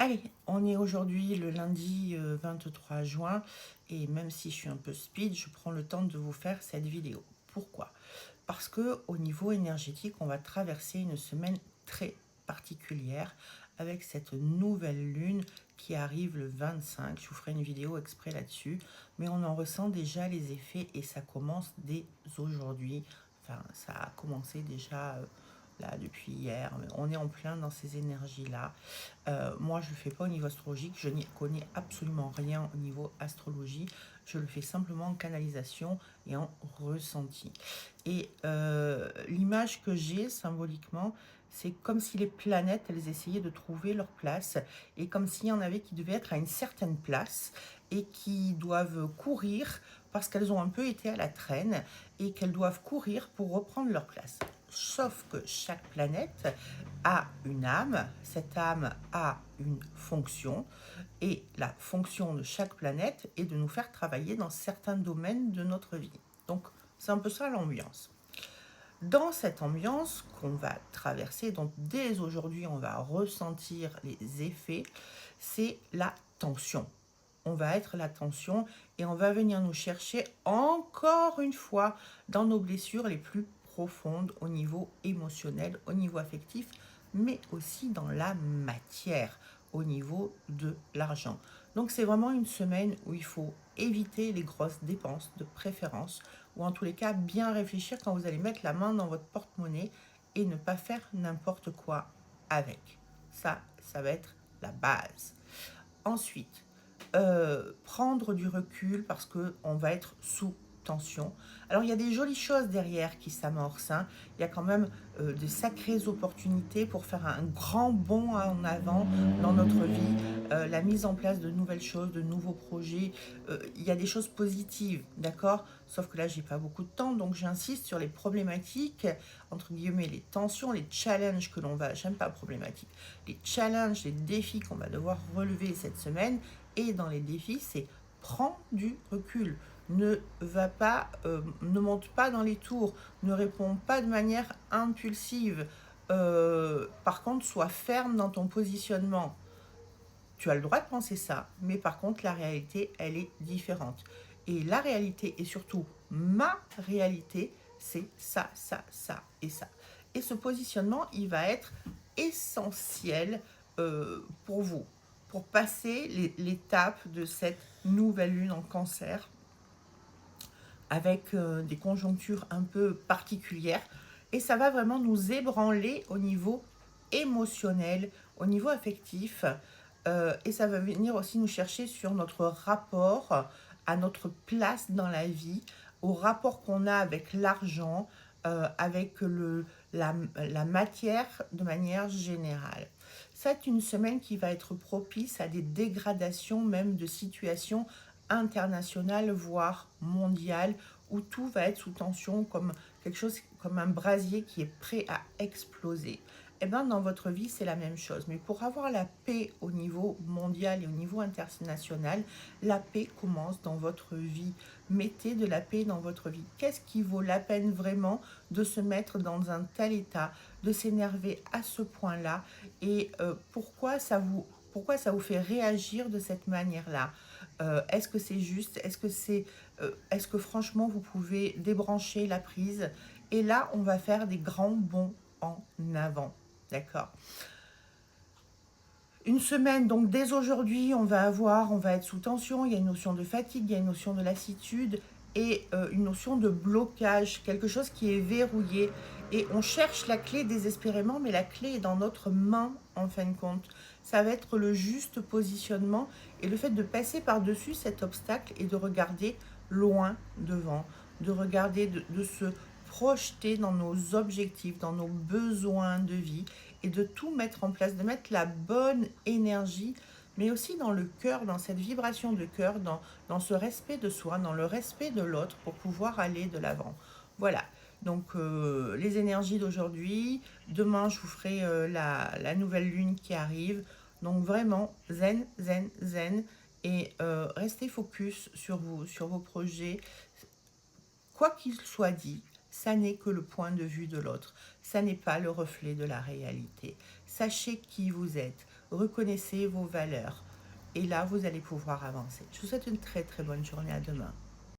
Allez, on est aujourd'hui le lundi 23 juin et même si je suis un peu speed, je prends le temps de vous faire cette vidéo. Pourquoi? Parce que au niveau énergétique, on va traverser une semaine très particulière avec cette nouvelle lune qui arrive le 25. Je vous ferai une vidéo exprès là-dessus, mais on en ressent déjà les effets et ça commence dès aujourd'hui. Enfin, ça a commencé déjà là depuis hier, mais on est en plein dans ces énergies-là. Moi, je ne le fais pas au niveau astrologique, je n'y connais absolument rien au niveau astrologie, je le fais simplement en canalisation et en ressenti. Et l'image que j'ai symboliquement, c'est comme si les planètes, elles essayaient de trouver leur place, et comme s'il y en avait qui devaient être à une certaine place, et qui doivent courir parce qu'elles ont un peu été à la traîne, et qu'elles doivent courir pour reprendre leur place. Sauf que chaque planète a une âme, cette âme a une fonction, et la fonction de chaque planète est de nous faire travailler dans certains domaines de notre vie. Donc c'est un peu ça l'ambiance. Dans cette ambiance qu'on va traverser, donc dès aujourd'hui on va ressentir les effets, c'est la tension. On va être la tension et on va venir nous chercher encore une fois dans nos blessures les plus profondes au niveau émotionnel, au niveau affectif, mais aussi dans la matière, au niveau de l'argent. Donc c'est vraiment une semaine où il faut éviter les grosses dépenses de préférence, ou en tous les cas bien réfléchir quand vous allez mettre la main dans votre porte-monnaie et ne pas faire n'importe quoi avec. Ça va être la base. Ensuite, prendre du recul parce qu'on va être sous tension. Alors, il y a des jolies choses derrière qui s'amorcent, hein. Il y a quand même de sacrées opportunités pour faire un grand bond en avant dans notre vie, la mise en place de nouvelles choses, de nouveaux projets. Il y a des choses positives, d'accord? Sauf que là, j'ai pas beaucoup de temps, donc j'insiste sur les problématiques, entre guillemets, les tensions, les challenges que l'on va, j'aime pas problématiques, les challenges, les défis qu'on va devoir relever cette semaine. Et dans les défis, c'est prends du recul. Ne monte pas dans les tours, ne réponds pas de manière impulsive. Par contre, sois ferme dans ton positionnement. Tu as le droit de penser ça, mais par contre, la réalité, elle est différente. Et la réalité, et surtout ma réalité, c'est ça, ça, ça et ça. Et ce positionnement, il va être essentiel pour vous, pour passer l'étape de cette nouvelle lune en cancer, avec des conjonctures un peu particulières. Et ça va vraiment nous ébranler au niveau émotionnel, au niveau affectif. Et ça va venir aussi nous chercher sur notre rapport à notre place dans la vie, au rapport qu'on a avec l'argent, avec la matière de manière générale. C'est une semaine qui va être propice à des dégradations même de situations internationales, voire mondiales, où tout va être sous tension comme quelque chose, comme un brasier qui est prêt à exploser. Et bien dans votre vie, c'est la même chose. Mais pour avoir la paix au niveau mondial et au niveau international, la paix commence dans votre vie. Mettez de la paix dans votre vie. Qu'est-ce qui vaut la peine vraiment de se mettre dans un tel état, de s'énerver à ce point-là? Et pourquoi ça vous fait réagir de cette manière-là? Est-ce que c'est juste? Est-ce que franchement vous pouvez débrancher la prise? Et là, on va faire des grands bonds en avant. D'accord? Une semaine, donc dès aujourd'hui, on va être sous tension, il y a une notion de fatigue, il y a une notion de lassitude et une notion de blocage, quelque chose qui est verrouillé. Et on cherche la clé désespérément, mais la clé est dans notre main en fin de compte. Ça va être le juste positionnement et le fait de passer par-dessus cet obstacle et de regarder loin devant, de regarder, de se projeter dans nos objectifs, dans nos besoins de vie et de tout mettre en place, de mettre la bonne énergie, mais aussi dans le cœur, dans cette vibration de cœur, dans ce respect de soi, dans le respect de l'autre pour pouvoir aller de l'avant. Voilà, donc les énergies d'aujourd'hui. Demain, je vous ferai la nouvelle lune qui arrive. Donc vraiment, zen, zen, zen. Et restez focus sur vous, sur vos projets. Quoi qu'il soit dit, ça n'est que le point de vue de l'autre. Ça n'est pas le reflet de la réalité. Sachez qui vous êtes. reconnaissez vos valeurs. Et là, vous allez pouvoir avancer. Je vous souhaite une très très bonne journée. À demain.